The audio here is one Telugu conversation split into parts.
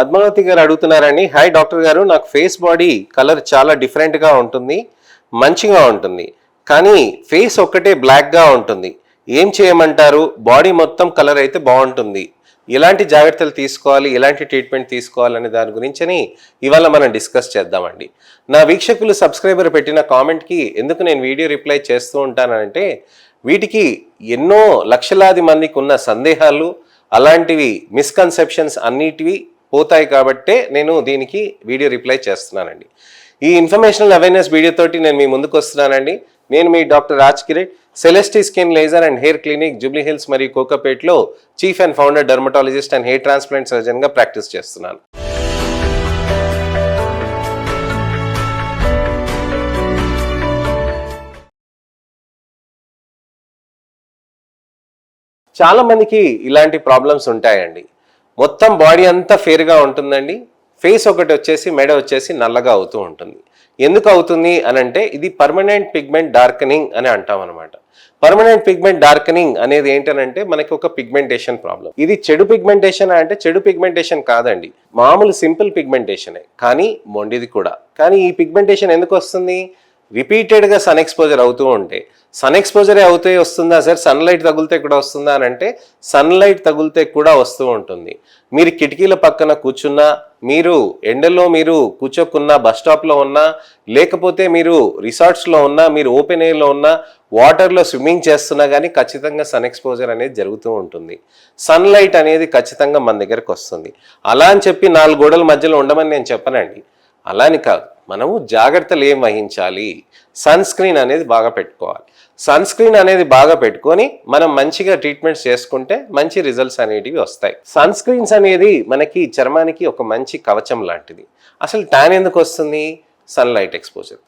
పద్మావతి గారు అడుగుతున్నారండి. హాయ్ డాక్టర్ గారు, నాకు ఫేస్ బాడీ కలర్ చాలా డిఫరెంట్గా ఉంటుంది, మంచిగా ఉంటుంది, కానీ ఫేస్ ఒక్కటే బ్లాక్గా ఉంటుంది. ఏం చేయమంటారు? బాడీ మొత్తం కలర్ అయితే బాగుంటుంది. ఎలాంటి జాగ్రత్తలు తీసుకోవాలి, ఎలాంటి ట్రీట్మెంట్ తీసుకోవాలనే దాని గురించి ఇవాళ మనం డిస్కస్ చేద్దామండి. నా వీక్షకులు సబ్స్క్రైబర్ పెట్టిన కామెంట్కి ఎందుకు నేను వీడియో రిప్లై చేస్తూ ఉంటానంటే, వీటికి ఎన్నో లక్షలాది మందికి ఉన్న సందేహాలు, అలాంటివి మిస్కన్సెప్షన్స్ అన్నిటివి పోతాయి కాబట్టే నేను దీనికి వీడియో రిప్లై చేస్తున్నానండి. ఈ ఇన్ఫర్మేషనల్ అవేర్నెస్ వీడియోతోటి నేను మీ ముందుకు వస్తున్నానండి. నేను మీ doctor Raj Kireet, Celestee skin laser and hair clinic, Jubilee Hills మరియు కోకాపేట్లో chief and founder dermatologist and hair transplant సర్జన్గా ప్రాక్టీస్ చేస్తున్నాను. చాలా మందికి ఇలాంటి ప్రాబ్లమ్స్ ఉంటాయండి. మొత్తం బాడీ అంతా ఫేర్గా ఉంటుందండి, ఫేస్ ఒకటి వచ్చేసి మెడ వచ్చేసి నల్లగా అవుతూ ఉంటుంది. ఎందుకు అవుతుంది అని అంటే, ఇది పర్మనెంట్ పిగ్మెంట్ డార్కనింగ్ అని అంటాం అనమాట. పర్మనెంట్ పిగ్మెంట్ డార్కనింగ్ అనేది ఏంటనంటే మనకి ఒక పిగ్మెంటేషన్ ప్రాబ్లం. ఇది చెడు పిగ్మెంటేషన్ అంటే చెడు పిగ్మెంటేషన్ కాదండి, మామూలు సింపుల్ పిగ్మెంటేషనే, కానీ మొండిది కూడా. కానీ ఈ పిగ్మెంటేషన్ ఎందుకు వస్తుంది? రిపీటెడ్గా సన్ ఎక్స్పోజర్ అవుతూ ఉంటే. సన్ ఎక్స్పోజరే అవుతే వస్తుందా సార్, సన్లైట్ తగిలితే కూడా వస్తుందా అని అంటే, సన్లైట్ తగిలితే కూడా వస్తూ ఉంటుంది. మీరు కిటికీల పక్కన కూర్చున్నా, మీరు ఎండలో మీరు కూర్చోకున్నా, బస్ స్టాప్లో ఉన్నా, లేకపోతే మీరు రిసార్ట్స్లో ఉన్నా, మీరు ఓపెన్ ఎయిర్లో ఉన్నా, వాటర్లో స్విమ్మింగ్ చేస్తున్నా కానీ ఖచ్చితంగా సన్ ఎక్స్పోజర్ అనేది జరుగుతూ ఉంటుంది. సన్లైట్ అనేది ఖచ్చితంగా మన దగ్గరకు వస్తుంది. అలా అని చెప్పి 4 గోడల మధ్యలో ఉండమని నేను చెప్పనండి, అలా అని కాదు. మనము జాగ్రత్తలు ఏం వహించాలి? సన్ స్క్రీన్ అనేది బాగా పెట్టుకోవాలి. సన్ స్క్రీన్ అనేది బాగా పెట్టుకొని మనం మంచిగా ట్రీట్మెంట్స్ చేసుకుంటే మంచి రిజల్ట్స్ అనేటివి వస్తాయి. సన్ స్క్రీన్స్ అనేది మనకి చర్మానికి ఒక మంచి కవచం లాంటిది. అసలు ట్యాన్ ఎందుకు వస్తుంది? Sunlight exposure.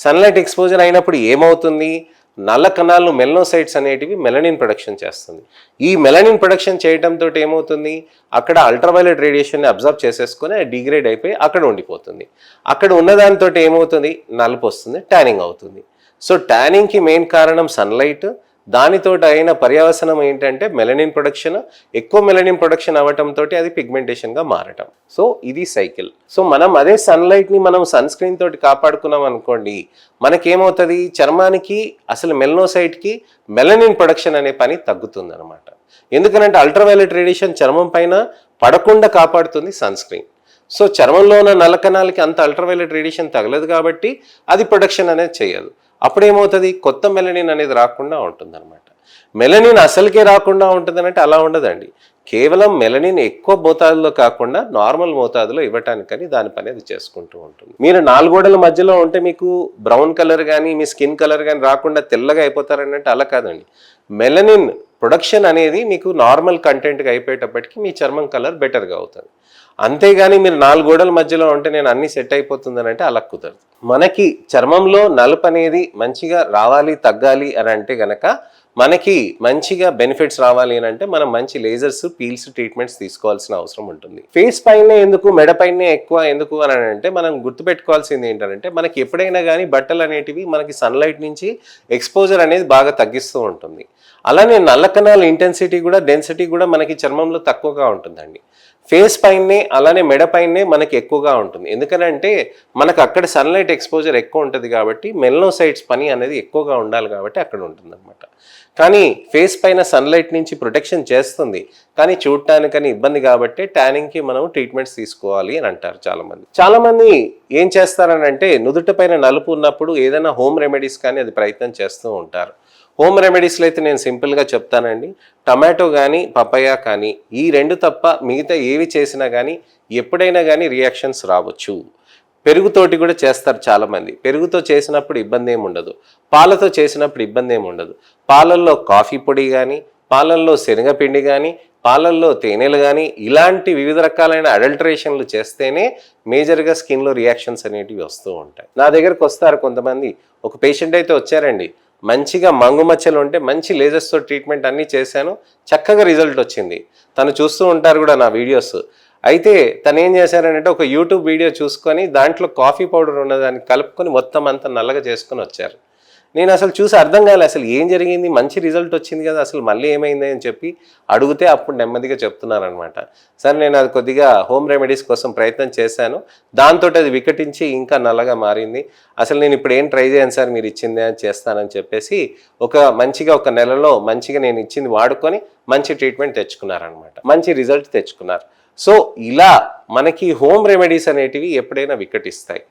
సన్లైట్ ఎక్స్పోజర్ అయినప్పుడు ఏమవుతుంది? నల్ల కణాలు మెలనోసైట్స్ అనేటివి మెలనిన్ ప్రొడక్షన్ చేస్తుంది. ఈ మెలనిన్ ప్రొడక్షన్ చేయడంతో ఏమవుతుంది? అక్కడ అల్ట్రావైలెట్ రేడియేషన్ని అబ్జర్వ్ చేసేసుకొని డిగ్రేడ్ అయిపోయి అక్కడ ఉండిపోతుంది. అక్కడ ఉన్నదానితో ఏమవుతుంది? నలుపు వస్తుంది, ట్యానింగ్ అవుతుంది. సో ట్యానింగ్కి మెయిన్ కారణం సన్లైట్. దానితో అయిన పర్యవసనం ఏంటంటే మెలనిన్ ప్రొడక్షన్. ఎక్కువ మెలనిన్ ప్రొడక్షన్ అవ్వటంతో అది పిగ్మెంటేషన్గా మారటం. సో ఇది సైకిల్. సో మనం అదే సన్లైట్ని మనం సన్ స్క్రీన్ తోటి కాపాడుకున్నాం అనుకోండి, మనకేమవుతుంది? చర్మానికి అసలు మెలనోసైట్కి మెలనిన్ ప్రొడక్షన్ అనే పని తగ్గుతుంది అనమాట. ఎందుకనంటే అల్ట్రావైలెట్ రేడియేషన్ చర్మం పైన పడకుండా కాపాడుతుంది సన్ స్క్రీన్. సో చర్మంలో ఉన్న నల్ల కణాలకి అంత అల్ట్రావైలెట్ రేడియేషన్ తగలదు కాబట్టి అది ప్రొడక్షన్ అనేది చేయదు. అప్పుడు ఏమవుతుంది? కొత్త మెలనిన్ అనేది రాకుండా ఉంటుంది అనమాట. మెలనిన్ అసలుకే రాకుండా ఉంటుందనంటే అలా ఉండదండి. కేవలం మెలనిన్ ఎక్కువ మోతాదులో కాకుండా నార్మల్ మోతాదులో ఇవ్వటానికని దాని పని అది చేసుకుంటూ ఉంటుంది. మీరు 4 గోడల మధ్యలో ఉంటే మీకు బ్రౌన్ కలర్ కానీ మీ స్కిన్ కలర్ కానీ రాకుండా తెల్లగా అయిపోతారని అంటే అలా కాదండి. మెలనిన్ ప్రొడక్షన్ అనేది మీకు నార్మల్ కంటెంట్గా అయిపోయేటప్పటికి మీ చర్మం కలర్ బెటర్గా అవుతుంది. అంతేగాని మీరు 4 గోడల మధ్యలో ఉంటే నేను అన్ని సెట్ అయిపోతుందని అంటే అలా కుదరదు. మనకి చర్మంలో నలుపు అనేది మంచిగా రావాలి, తగ్గాలి అని అంటే గనక, మనకి మంచిగా బెనిఫిట్స్ రావాలి అని అంటే మనం మంచి లేజర్స్, పీల్స్, ట్రీట్మెంట్స్ తీసుకోవాల్సిన అవసరం ఉంటుంది. ఫేస్ పైనే ఎందుకు, మెడ పైనే ఎక్కువ ఎందుకు అని అంటే మనం గుర్తుపెట్టుకోవాల్సింది ఏంటంటే, మనకి ఎప్పుడైనా కానీ బట్టలు అనేటివి మనకి సన్లైట్ నుంచి ఎక్స్పోజర్ అనేది బాగా తగ్గిస్తూ ఉంటుంది. అలానే నల్ల కణాల ఇంటెన్సిటీ కూడా, డెన్సిటీ కూడా మనకి చర్మంలో తక్కువగా ఉంటుందండి. ఫేస్ పైనే అలానే మెడ పైనే మనకి ఎక్కువగా ఉంటుంది. ఎందుకనంటే మనకు అక్కడ సన్లైట్ ఎక్స్పోజర్ ఎక్కువ ఉంటుంది కాబట్టి మెలనోసైట్స్ పని అనేది ఎక్కువగా ఉండాలి కాబట్టి అక్కడ ఉంటుంది అనమాట. కానీ ఫేస్ పైన సన్లైట్ నుంచి ప్రొటెక్షన్ చేస్తుంది, కానీ చూడటానికని ఇబ్బంది కాబట్టి ట్యానింగ్కి మనం ట్రీట్మెంట్స్ తీసుకోవాలి అని అంటారు చాలామంది. చాలామంది ఏం చేస్తారని అంటే, నుదుట పైన నలుపు ఉన్నప్పుడు ఏదైనా హోమ్ రెమెడీస్ కానీ అది ప్రయత్నం చేస్తూ ఉంటారు. హోమ్ రెమెడీస్లో అయితే నేను సింపుల్గా చెప్తానండి. టమాటో కానీ పపాయ కానీ ఈ 2 తప్ప మిగతా ఏవి చేసినా కానీ ఎప్పుడైనా కానీ రియాక్షన్స్ రావచ్చు. పెరుగుతోటి కూడా చేస్తారు చాలామంది. పెరుగుతో చేసినప్పుడు ఇబ్బంది ఏమి ఉండదు, పాలతో చేసినప్పుడు ఇబ్బంది ఏమి ఉండదు. పాలల్లో కాఫీ పొడి కానీ, పాలల్లో శనగపిండి కానీ, పాలల్లో తేనెలు కానీ ఇలాంటి వివిధ రకాలైన అడల్టరేషన్లు చేస్తేనే మేజర్గా స్కిన్లో రియాక్షన్స్ అనేటివి వస్తూ ఉంటాయి. నా దగ్గరకు వస్తారు కొంతమంది. ఒక పేషెంట్ అయితే వచ్చారండి, మంచిగా మంగు మచ్చలు ఉంటే మంచి లేజర్స్తో ట్రీట్మెంట్ అన్నీ చేశాను, చక్కగా రిజల్ట్ వచ్చింది. తను చూస్తూ ఉంటారు కూడా నా వీడియోస్. అయితే తను ఏం చేశారంటే, ఒక యూట్యూబ్ వీడియో చూసుకొని దాంట్లో కాఫీ పౌడర్ ఉన్నదాన్ని కలుపుకొని మొత్తం అంతా నల్లగా చేసుకొని వచ్చారు. నేను అసలు చూసి అర్థం కాలే, అసలు ఏం జరిగింది, మంచి రిజల్ట్ వచ్చింది కదా, అసలు మళ్ళీ ఏమైంది అని చెప్పి అడిగితే అప్పుడు నెమ్మదిగా చెప్తున్నారనమాట. సరే నేను అది కొద్దిగా హోమ్ రెమెడీస్ కోసం ప్రయత్నం చేశాను, దాంతో అది వికటించి ఇంకా నల్లగా మారింది. అసలు నేను ఇప్పుడు ఏం ట్రై చేయను సార్, మీరు ఇచ్చిందే అని చేస్తానని చెప్పేసి ఒక నెలలో మంచిగా నేను ఇచ్చింది వాడుకొని మంచి ట్రీట్మెంట్ తెచ్చుకున్నారనమాట, మంచి రిజల్ట్ తెచ్చుకున్నారు. సో ఇలా మనకి హోమ్ రెమెడీస్ అనేటివి ఎప్పుడైనా వికటిస్తాయి.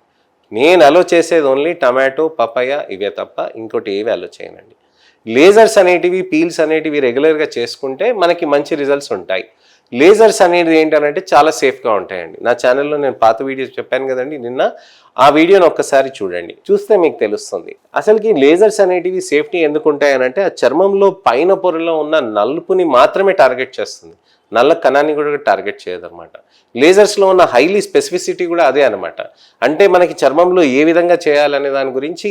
నేను అలో చేసేది ఓన్లీ టమాటో, పపాయ ఇవే తప్ప ఇంకోటి ఏవి అలో చేయనండి. లేజర్స్ అనేటివి, పీల్స్ అనేటివి రెగ్యులర్గా చేసుకుంటే మనకి మంచి రిజల్ట్స్ ఉంటాయి. లేజర్స్ అనేది ఏంటంటే చాలా సేఫ్గా ఉంటాయండి. నా ఛానల్లో నేను పాత వీడియోస్ చెప్పాను కదండి నిన్న, ఆ వీడియోని ఒక్కసారి చూడండి, చూస్తే మీకు తెలుస్తుంది. అసలుకి లేజర్స్ అనేటివి సేఫ్టీ ఎందుకు ఉంటాయనంటే ఆ చర్మంలో పైన పొరలో ఉన్న నలుపుని మాత్రమే టార్గెట్ చేస్తుంది, నల్ల కణాన్ని కూడా టార్గెట్ చేయదన్నమాట. లేజర్స్లో ఉన్న హైలీ స్పెసిఫిసిటీ కూడా అదే అనమాట. అంటే మనకి చర్మంలో ఏ విధంగా చేయాలనే దాని గురించి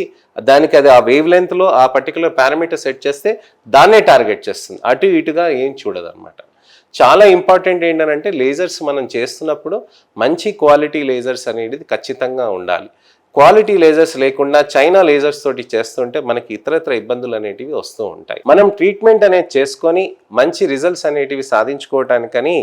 దానికి అది ఆ వేవ్ లెంత్లో ఆ పర్టికులర్ పారామీటర్ సెట్ చేస్తే దాన్నే టార్గెట్ చేస్తుంది, అటు ఇటుగా ఏం చూడదన్నమాట. చాలా ఇంపార్టెంట్ ఏంటంటే లేజర్స్ మనం చేస్తున్నప్పుడు మంచి క్వాలిటీ లేజర్స్ అనేది ఖచ్చితంగా ఉండాలి. క్వాలిటీ లేజర్స్ లేకుండా చైనా లేజర్స్ తోటి చేస్తుంటే మనకి ఇతరత్ర ఇబ్బందులు అనేటివి వస్తూ ఉంటాయి. మనం ట్రీట్మెంట్ అనేది చేసుకొని మంచి రిజల్ట్స్ అనేటివి సాధించుకోవటానికని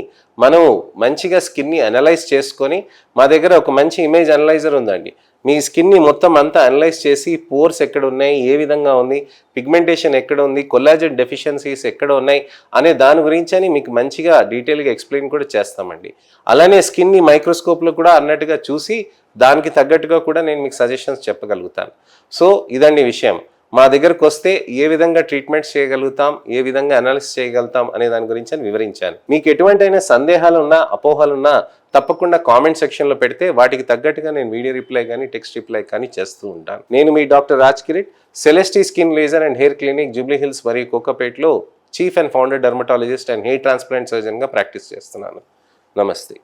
మనం మంచిగా స్కిన్ని అనలైజ్ చేసుకొని, మా దగ్గర ఒక మంచి ఇమేజ్ అనలైజర్ ఉందండి. మీ స్కిన్ని మొత్తం అంతా అనలైజ్ చేసి పోర్స్ ఎక్కడ ఉన్నాయి, ఏ విధంగా ఉంది, పిగ్మెంటేషన్ ఎక్కడ ఉంది, కొల్లాజెన్ డెఫిషియన్సీస్ ఎక్కడ ఉన్నాయి అనే దాని గురించి అని మీకు మంచిగా డీటెయిల్గా ఎక్స్ప్లెయిన్ కూడా చేస్తామండి. అలానే స్కిన్ని మైక్రోస్కోప్లో కూడా అన్నట్టుగా చూసి దానికి తగ్గట్టుగా కూడా నేను మీకు సజెషన్స్ చెప్పగలుగుతాను. సో ఇదండి విషయం. మా దగ్గరకు వస్తే ఏ విధంగా ట్రీట్మెంట్స్ చేయగలుగుతాం, ఏ విధంగా అనాలిసిస్ చేయగలుగుతాం అనే దాని గురించి అని వివరించాను. మీకు ఎటువంటి సందేహాలు ఉన్నా, అపోహలున్నా తప్పకుండా కామెంట్ సెక్షన్లో పెడితే వాటికి తగ్గట్టుగా నేను వీడియో రిప్లై కానీ టెక్స్ట్ రిప్లై కానీ చేస్తూ ఉంటాను. నేను మీ doctor Raj Kireet, Celestee skin laser and hair clinic, Jubilee Hills మరియు కోకాపేట్లో chief and founder dermatologist and hair transplant సర్జన్గా ప్రాక్టీస్ చేస్తున్నాను. నమస్తే.